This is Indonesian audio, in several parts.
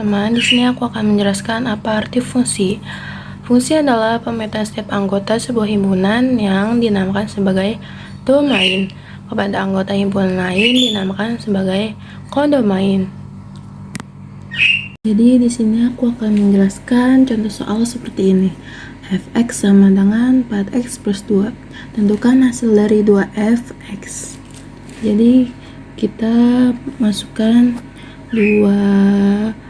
teman-teman, di sini aku akan menjelaskan apa arti fungsi. Fungsi adalah pemetaan setiap anggota sebuah himpunan yang dinamakan sebagai domain kepada anggota himpunan lain dinamakan sebagai kodomain. Jadi di sini aku akan menjelaskan contoh soal seperti ini. Fx sama dengan 4x plus 2. Tentukan hasil dari 2fx. Jadi kita masukkan 2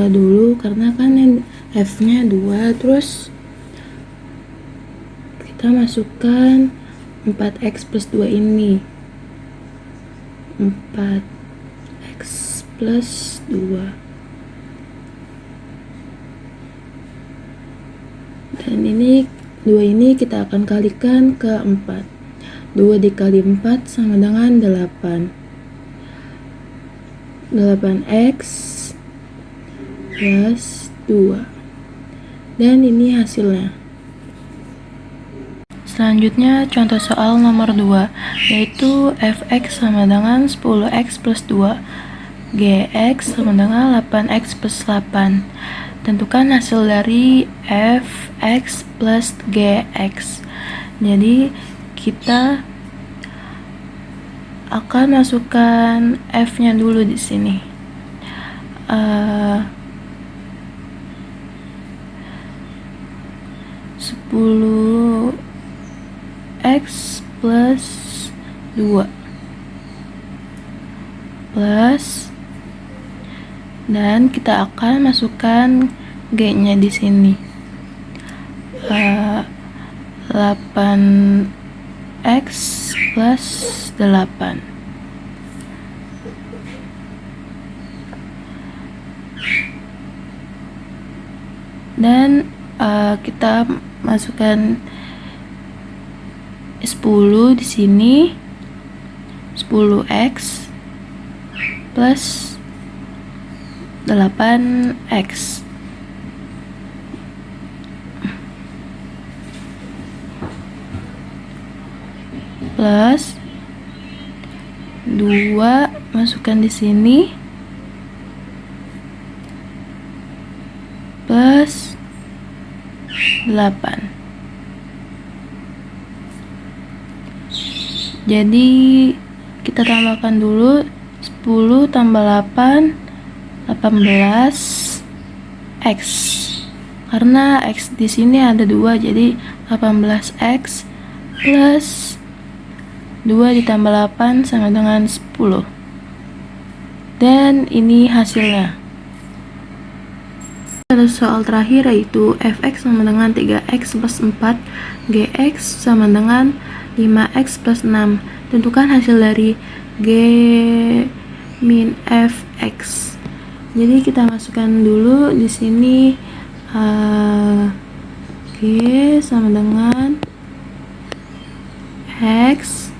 dulu karena kan f nya 2, terus kita masukkan 4x plus 2 ini 4x plus 2, dan ini 2 ini kita akan kalikan ke 4. 2 dikali 4 sama dengan 8. 8x plus 2, dan ini hasilnya. Selanjutnya contoh soal nomor 2, yaitu fx sama dengan 10x plus 2, gx sama dengan 8x plus 8. Tentukan hasil dari fx plus gx. Jadi kita akan masukkan f nya dulu di sini. 10x plus 2 plus, dan kita akan masukkan g nya di sini. 8x plus 8. Dan kita masukkan 10 di sini. 10x plus 8x. Plus 2 masukkan di sini, plus 8. Jadi kita tambahkan dulu 10 tambah 8 18 x. Karena x di sini ada 2, jadi 18x plus 2 ditambah 8 sama dengan 10. Dan ini hasilnya. Ada soal terakhir, yaitu fx sama dengan 3x plus 4, gx sama dengan 5x plus 6. Tentukan hasil dari g min fx. Jadi kita masukkan dulu di sini g sama dengan x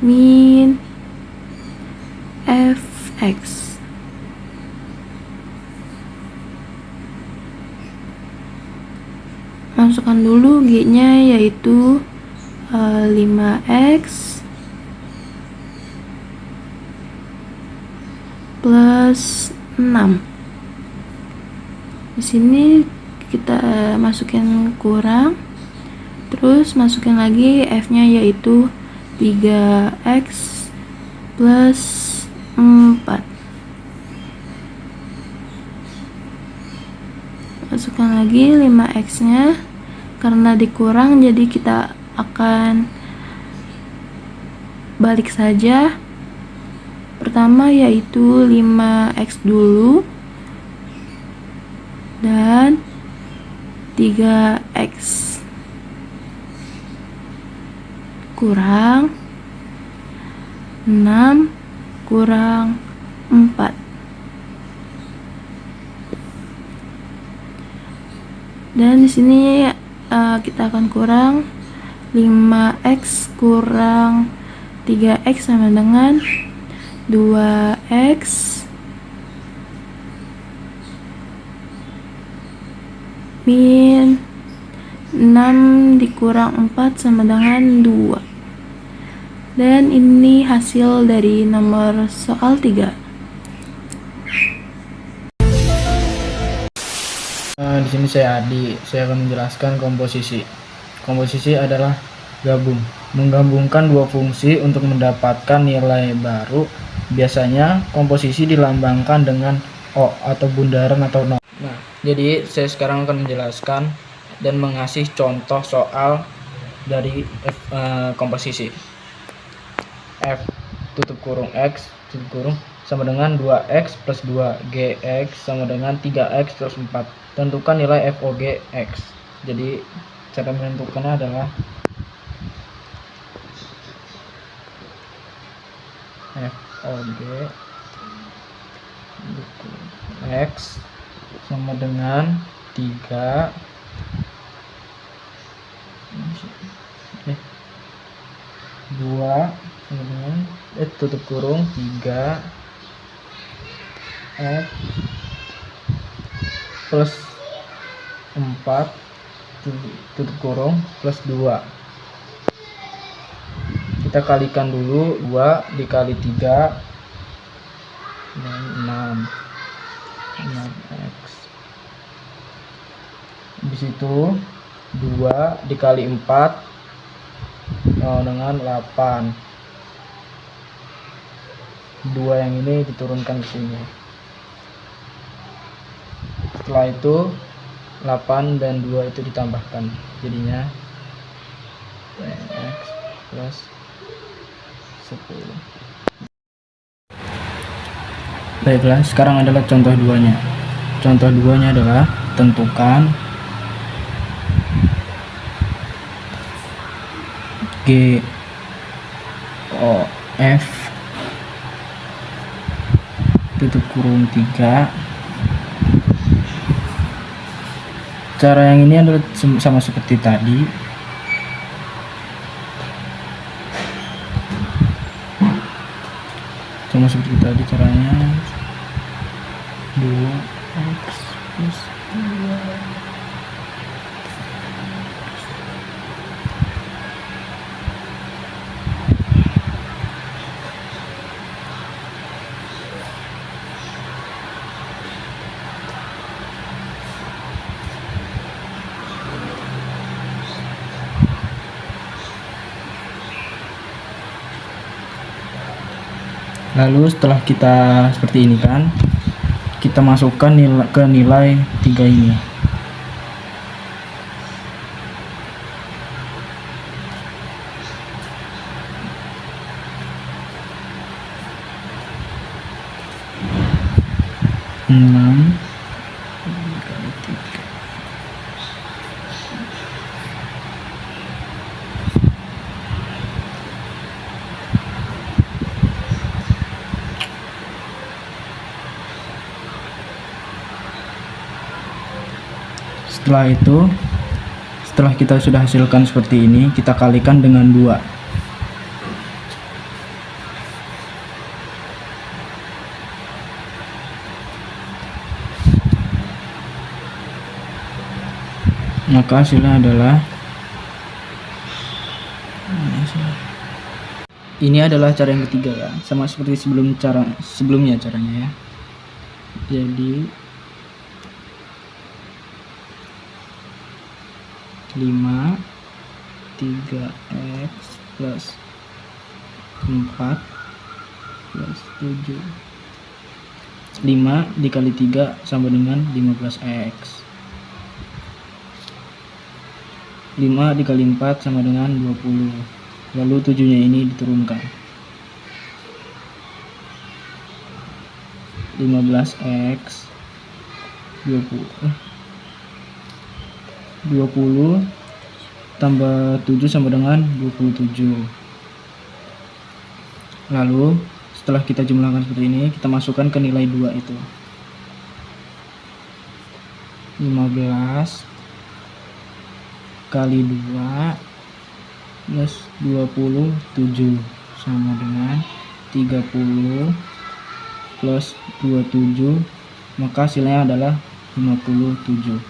min fx. Masukkan dulu g nya, yaitu 5x plus 6. Di sini kita masukin kurang, terus masukin lagi f nya, yaitu 3x plus 4. Masukkan lagi 5x nya, karena dikurang jadi kita akan balik saja. Pertama yaitu 5x dulu, dan 3x kurang 6 kurang 4. Dan di sini kita akan kurang 5x kurang 3x sama dengan 2x min 6 dikurang 4 sama dengan 2. Dan ini hasil dari nomor soal 3. sini saya Adi. Saya akan menjelaskan komposisi. Komposisi adalah gabung, menggabungkan dua fungsi untuk mendapatkan nilai baru. Biasanya komposisi dilambangkan dengan O atau bundaran atau nol. Nah, jadi saya sekarang akan menjelaskan dan mengasih contoh soal dari komposisi. F tutup kurung X tutup kurung sama dengan 2X plus 2, GX sama dengan 3X plus 4. Tentukan nilai FOG X. Jadi cara menentukannya adalah FOG X sama dengan 3 2 sama dengan tutup kurung 3 X plus 4 tutup kurung plus 2. Kita kalikan dulu, 2 dikali 3 6 6X. Habis itu 2 dikali 4 dengan 8. 2 yang ini diturunkan ke sini. Setelah itu 8 dan 2 itu ditambahkan, jadinya X plus 10. Baiklah, sekarang adalah contoh 2-nya. Contoh 2-nya adalah tentukan GOF tutup kurung 3. Cara yang ini adalah sama seperti tadi. Sama seperti tadi caranya. 2X plus 2. Lalu setelah kita seperti ini kan, kita masukkan ke nilai 3 ini. Enam dikali 3. Setelah itu, setelah kita sudah hasilkan seperti ini, kita kalikan dengan 2. Maka hasilnya adalah ini adalah cara yang ketiga ya, sama seperti sebelumnya caranya ya. Jadi 5 3X plus 4 plus 7. 5 dikali 3 sama dengan 15X. 5 dikali 4 sama dengan 20. Lalu 7-nya ini diturunkan. 15X 20 tambah 7 sama dengan 27. Lalu setelah kita jumlahkan seperti ini, kita masukkan ke nilai 2 itu. 15 kali 2 plus 27 sama dengan 30 plus 27, maka hasilnya adalah 57.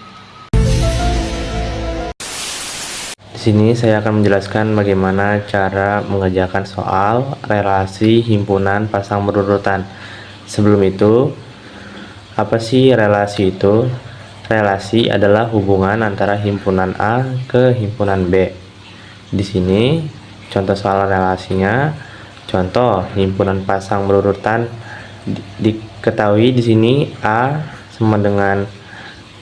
Di sini saya akan menjelaskan bagaimana cara mengerjakan soal relasi himpunan pasang berurutan. Sebelum itu, apa sih relasi itu? relasi adalah hubungan antara himpunan A ke himpunan B. Di sini contoh soal relasinya, contoh himpunan pasang berurutan, diketahui di sini A sama dengan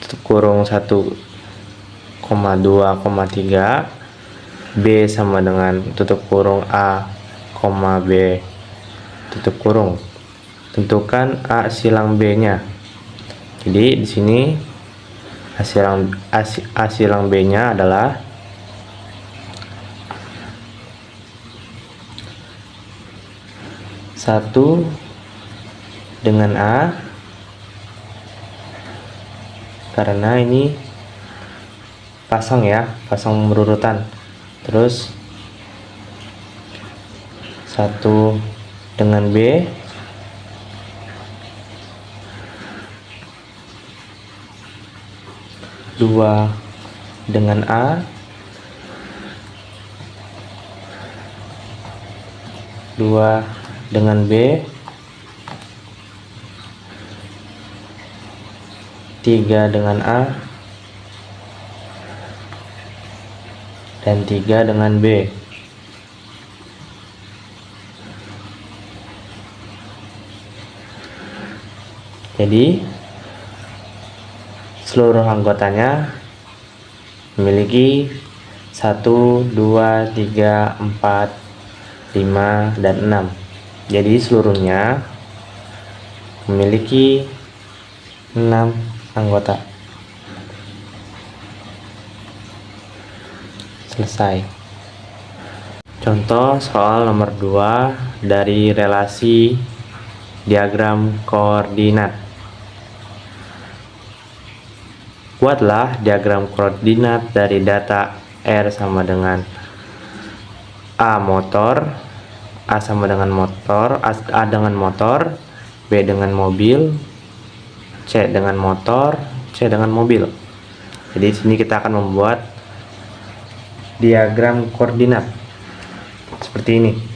tutup kurung 1,2,3, B sama dengan tutup kurung A, B tutup kurung. Tentukan A silang B-nya. Jadi di sini A silang B-nya adalah 1 dengan A, karena ini pasang ya, pasang berurutan. Terus 1 dengan B, 2 dengan A, 2 dengan B, 3 dengan A, dan 3 dengan B. Jadi seluruh anggotanya memiliki 1, 2, 3, 4, 5, dan 6. Jadi seluruhnya memiliki 6 anggota. Selesai. Contoh soal nomor 2 dari relasi diagram koordinat. Buatlah diagram koordinat dari data R sama dengan A sama dengan motor, A dengan motor, B dengan mobil, C dengan motor, C dengan mobil. Jadi di sini kita akan membuat diagram koordinat seperti ini.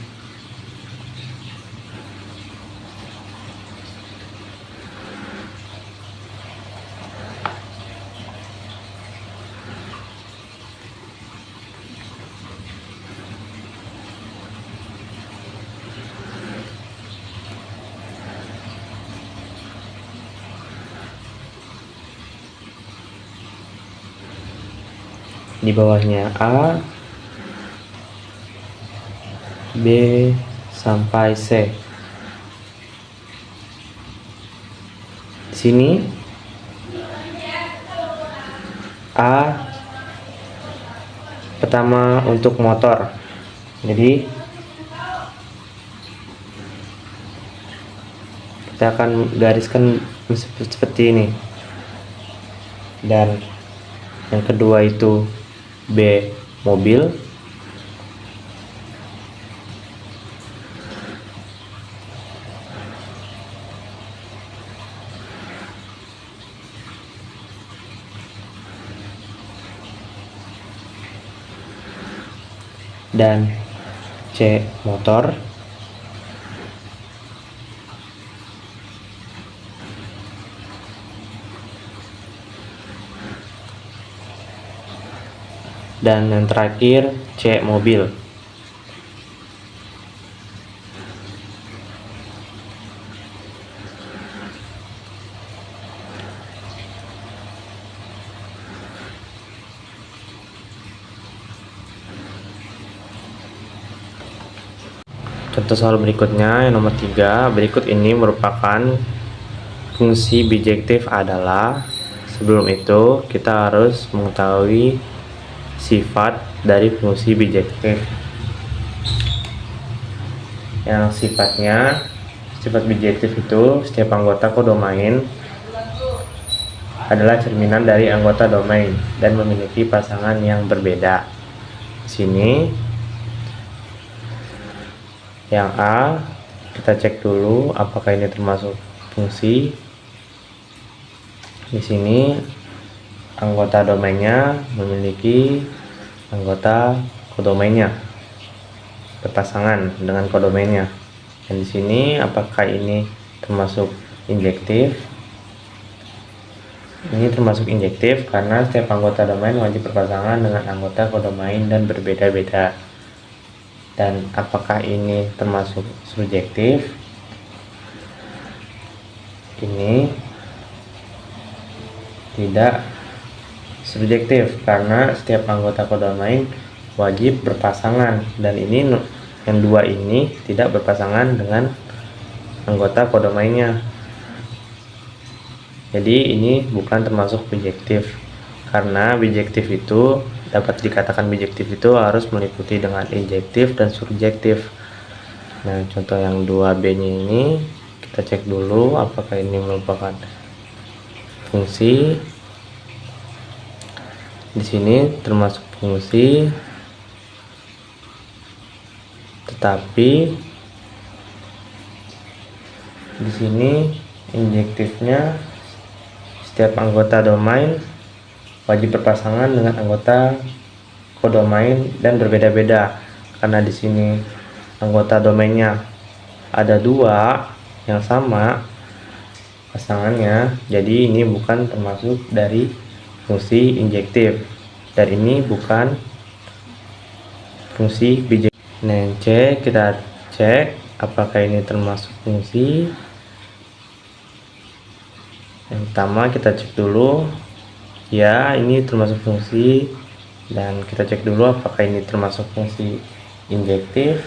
Di bawahnya A, B sampai C. Di sini A pertama untuk motor. Jadi kita akan gariskan seperti ini. Dan yang kedua itu B mobil, dan C motor, dan yang terakhir C mobil. Contoh soal berikutnya yang nomor 3. Berikut ini merupakan fungsi bijektif adalah. Sebelum itu kita harus mengetahui sifat dari fungsi bijektif. Yang sifat bijektif itu setiap anggota kodomain adalah cerminan dari anggota domain dan memiliki pasangan yang berbeda. Di sini yang A, kita cek dulu apakah ini termasuk fungsi. Di sini anggota domainnya memiliki anggota kodomainnya berpasangan dengan kodomainnya. Dan di sini apakah ini termasuk injektif? Ini termasuk injektif karena setiap anggota domain wajib berpasangan dengan anggota kodomain dan berbeda-beda. Dan apakah ini termasuk surjektif? Ini tidak surjektif karena setiap anggota kodomain wajib berpasangan, dan ini yang dua ini tidak berpasangan dengan anggota kodomainnya. Jadi ini bukan termasuk bijektif, karena bijektif itu dapat dikatakan bijektif itu harus meliputi dengan injektif dan surjektif. Nah, contoh yang 2B-nya ini kita cek dulu apakah ini merupakan fungsi. Di sini termasuk fungsi, tetapi di sini injektifnya setiap anggota domain wajib berpasangan dengan anggota kodomain dan berbeda-beda, karena di sini anggota domainnya ada dua yang sama pasangannya, jadi ini bukan termasuk dari fungsi injektif, dan ini bukan fungsi bijektif. Nah, C kita cek apakah ini termasuk fungsi. Yang pertama kita cek dulu, ya ini termasuk fungsi, dan kita cek dulu apakah ini termasuk fungsi injektif.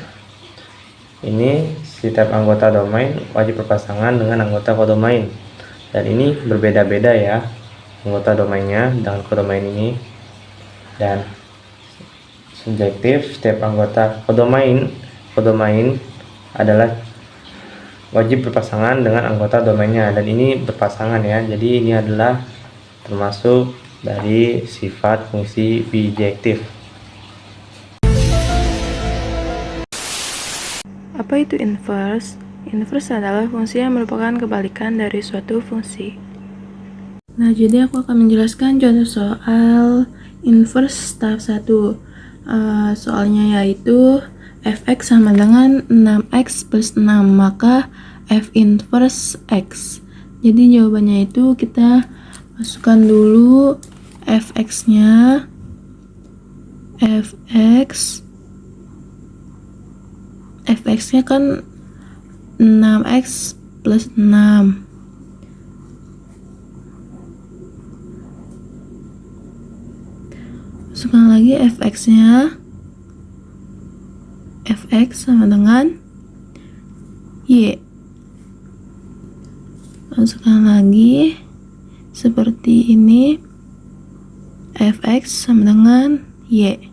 Ini setiap anggota domain wajib berpasangan dengan anggota kodomain, dan ini berbeda-beda ya anggota domainnya dengan kodomain ini. Dan subjektif, setiap anggota kodomain adalah wajib berpasangan dengan anggota domainnya, dan ini berpasangan ya, jadi ini adalah termasuk dari sifat fungsi bijektif. Apa itu inverse? Inverse adalah fungsi yang merupakan kebalikan dari suatu fungsi. Nah, jadi aku akan menjelaskan contoh soal inverse tahap 1. Soalnya yaitu fx sama dengan 6x plus 6, maka f inverse x. Jadi jawabannya itu kita masukkan dulu fx-nya. fx-nya kan 6x plus 6. Masukkan lagi fx-nya. Fx sama dengan y. Masukkan lagi seperti ini. Fx sama dengan y.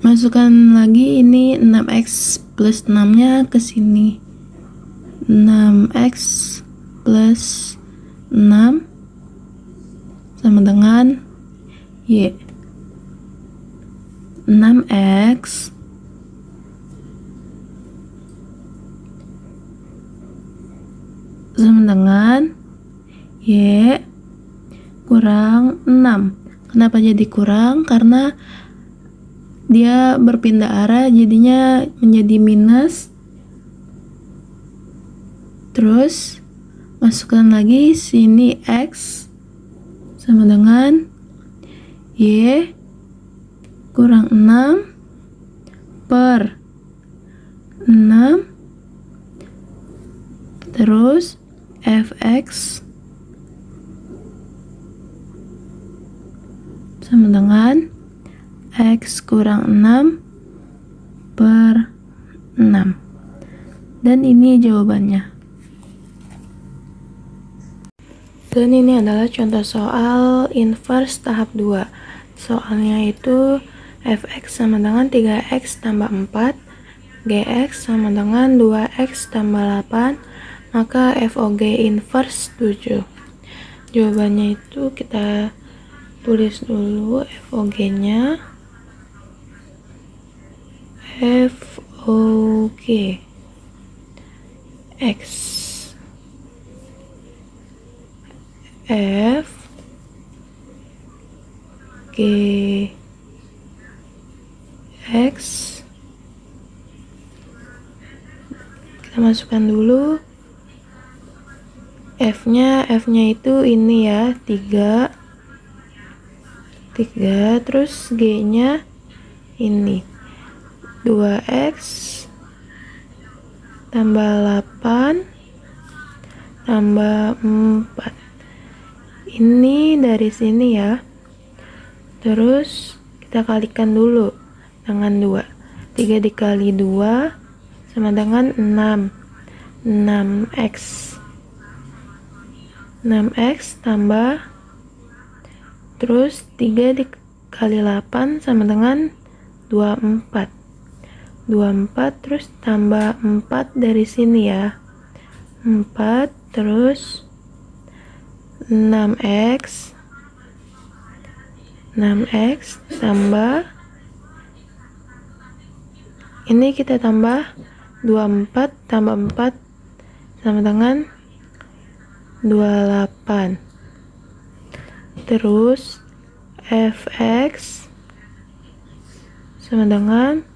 Masukkan lagi ini 6x plus 6-nya ke sini. 6x plus 6 sama dengan y. 6x sama dengan y kurang 6. Kenapa jadi kurang? Karena dia berpindah arah, jadinya menjadi minus. Terus masukkan lagi sini x sama dengan y kurang 6 per 6, terus fx sama dengan x kurang 6 per 6. Dan ini jawabannya. Dan ini adalah contoh soal inverse tahap 2. Soalnya itu fx sama dengan 3x tambah 4, gx sama dengan 2x tambah 8, maka FOG inverse 7. Jawabannya itu kita tulis dulu FOG-nya. FOG X F G X, kita masukkan dulu F-nya itu ini ya, 3, terus G-nya ini 2x tambah 8 tambah 4. Ini dari sini ya. Terus kita kalikan dulu dengan 2. 3 dikali 2 sama dengan 6. 6x. 6x tambah, terus 3 dikali 8 sama dengan 24. 24 terus tambah 4 dari sini ya. 4 terus 6x tambah, ini kita tambah 24 tambah 4 sama dengan 28. Terus fx sama dengan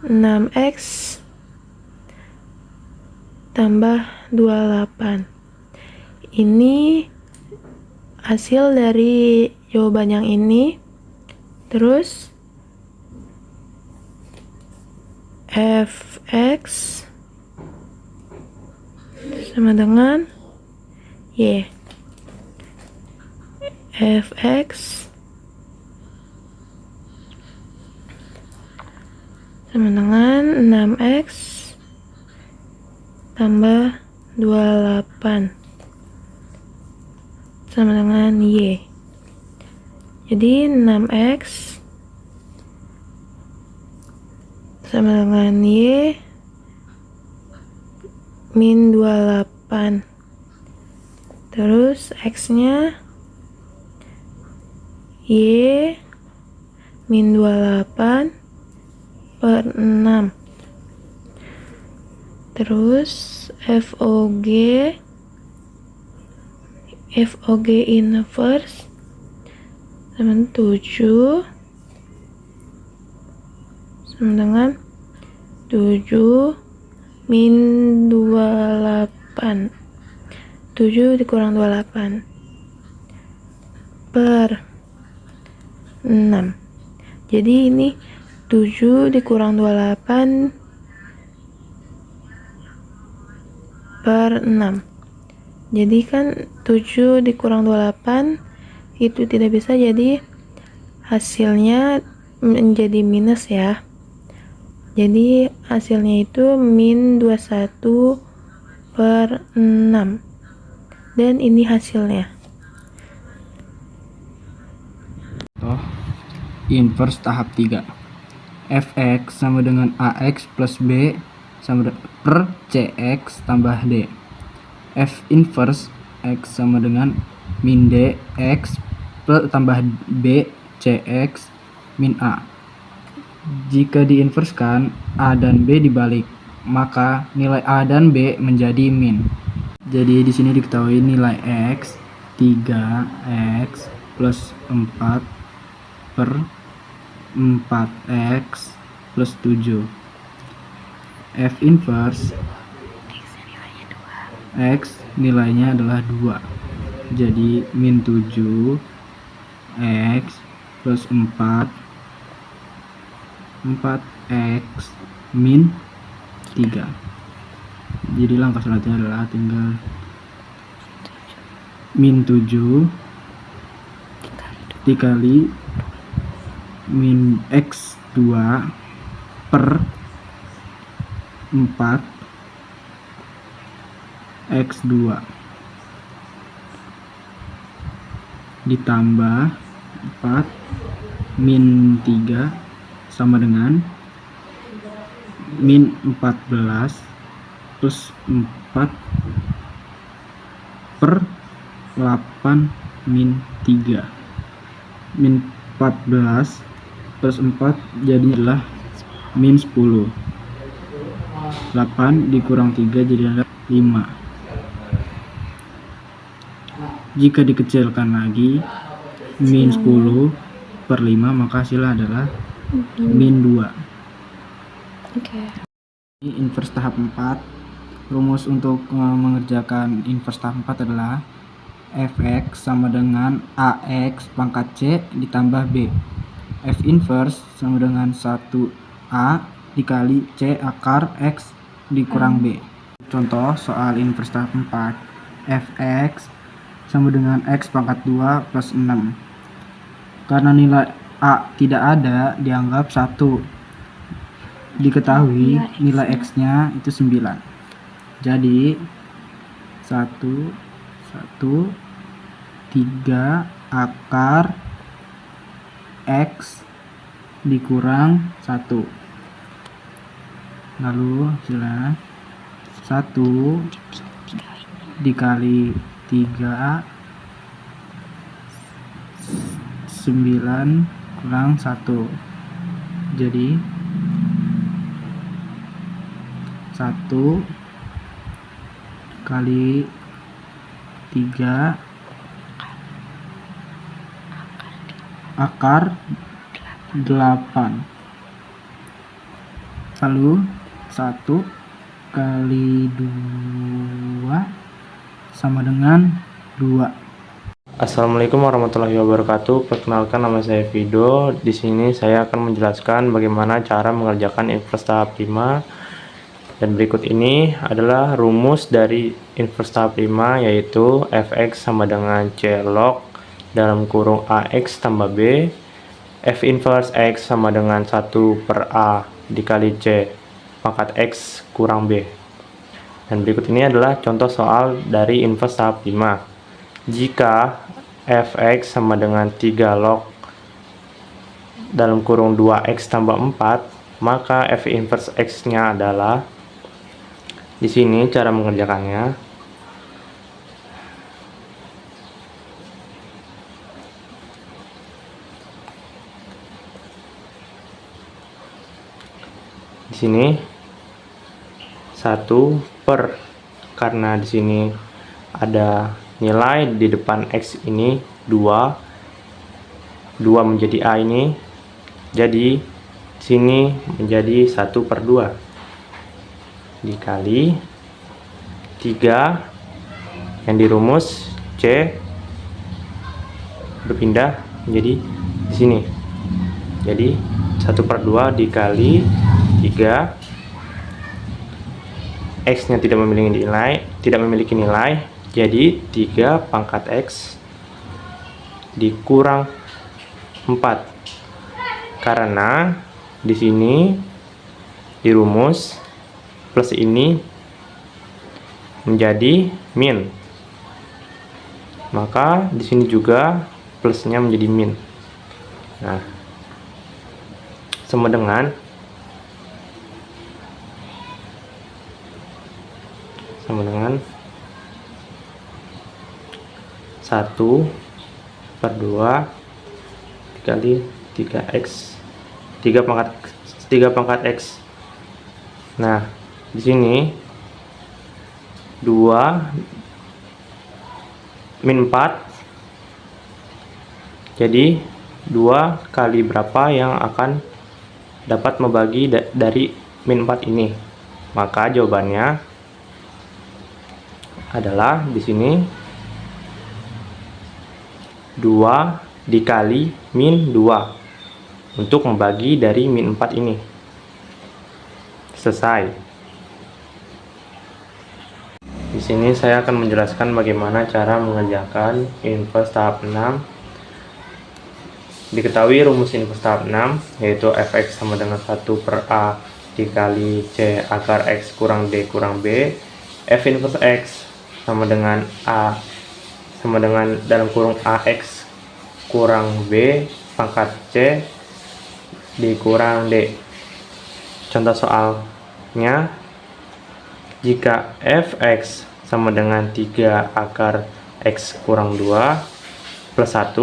6x tambah 28. Ini hasil dari jawaban yang ini. Terus fx sama dengan y. Fx sama dengan 6x tambah 28 sama dengan y. Jadi 6x sama dengan y min 28. Terus x-nya y min 28 per 6. Terus FOG inverse sama 7 sama dengan 7 min 28. 7 dikurang 28 per 6. Jadi ini 7 dikurang 28 per 6. Jadi kan 7 dikurang 28 itu tidak bisa, jadi hasilnya menjadi minus ya. Jadi hasilnya itu min 21 per 6. Dan ini hasilnya. Contoh inverse tahap 3. Fx sama dengan Ax plus B sama per Cx tambah D. F inverse X sama dengan min D X plus tambah B Cx min A. Jika diinverskan A dan B dibalik, maka nilai A dan B menjadi min. Jadi di sini diketahui nilai X 3x plus 4 per 4x plus 7. F inverse X nilainya adalah 2. Jadi min 7 X plus 4x min 3. Jadi langkah selanjutnya adalah tinggal min 7 dikali min x 2 per 4 x 2 ditambah 4 min 3 sama dengan min 14 plus 4 per 8 min 3. Min 14 plus 4 jadinya adalah min 10. 8 dikurang 3 jadi adalah 5. Jika dikecilkan lagi min 10 per 5, maka hasilnya adalah min 2. Oke. Ini inverse tahap 4. Rumus untuk mengerjakan inverse tahap 4 adalah fx sama dengan ax pangkat c ditambah b. F inverse sama dengan 1a dikali c akar x dikurang b. Contoh soal inverse tahap 4. Fx sama dengan x pangkat 2 plus 6. Karena nilai a tidak ada, dianggap 1. Diketahui nilai x-nya itu 9. Jadi 1, 3 akar x dikurang 1. Lalu hasilnya 1 dikali 3 9 kurang 1. Jadi 1 kali 3 akar 8. Lalu 1 kali 2 sama dengan 2. Assalamualaikum warahmatullahi wabarakatuh. Perkenalkan, nama saya Vido. Di sini saya akan menjelaskan bagaimana cara mengerjakan inverse tahap 5. Dan berikut ini adalah rumus dari inverse tahap 5, yaitu fx sama dengan c log dalam kurung ax tambah b. F inverse x sama dengan 1 per a dikali c pangkat x kurang b. Dan berikut ini adalah contoh soal dari inverse tahap 5. Jika fx sama dengan 3 log dalam kurung 2x tambah 4, maka f inverse x-nya adalah, di sini cara mengerjakannya. Di sini 1 per, karena di sini ada nilai di depan x ini 2 menjadi a ini, jadi di sini menjadi 1 per 2 dikali 3 yang dirumus c berpindah menjadi di sini, jadi 1 per 2 dikali 3, x nya tidak memiliki nilai, jadi 3 pangkat x dikurang 4, karena di sini dirumus plus ini menjadi min, maka di sini juga plusnya menjadi min. Nah, sama dengan 1 per 2 dikali 3x 3 pangkat x. Nah, di sini 2 min 4, jadi 2 kali berapa yang akan dapat membagi dari min 4 ini. Maka jawabannya adalah di sini 2 dikali min 2 untuk membagi dari min 4 ini. Selesai. Di sini saya akan menjelaskan bagaimana cara mengerjakan inverse tahap 6. Diketahui rumus inverse tahap 6, yaitu fx sama dengan 1 per a dikali c akar x kurang d kurang b. F inverse x sama dengan a sama dengan dalam kurung ax kurang b pangkat c dikurang d. Contoh soalnya, jika fx sama dengan 3 akar x kurang 2 plus 1,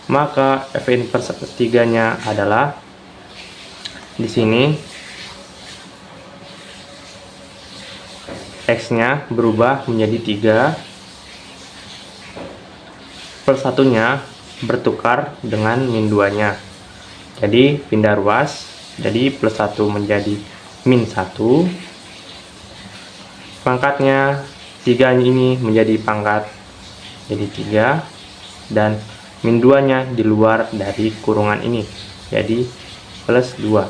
maka f inverse 3-nya adalah, di sini x-nya berubah menjadi 3, plus 1-nya bertukar dengan min 2-nya. Jadi pindah ruas, jadi plus 1 menjadi min 1, pangkatnya 3 ini menjadi pangkat jadi 3, dan min 2 nya di luar dari kurungan ini jadi plus 2.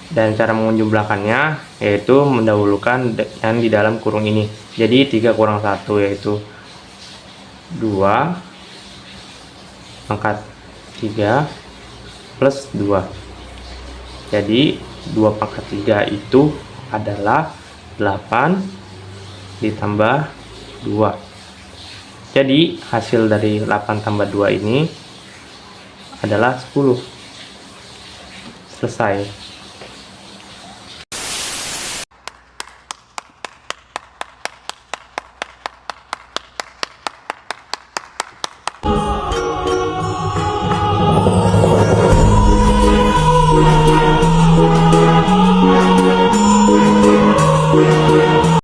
Dan cara menjumlahkannya yaitu mendahulukan yang di dalam kurung ini. Jadi 3 kurang 1 yaitu 2 pangkat 3 plus 2. Jadi 2 pangkat 3 itu adalah 8 ditambah 2. Jadi hasil dari 8 tambah 2 ini adalah 10. Selesai.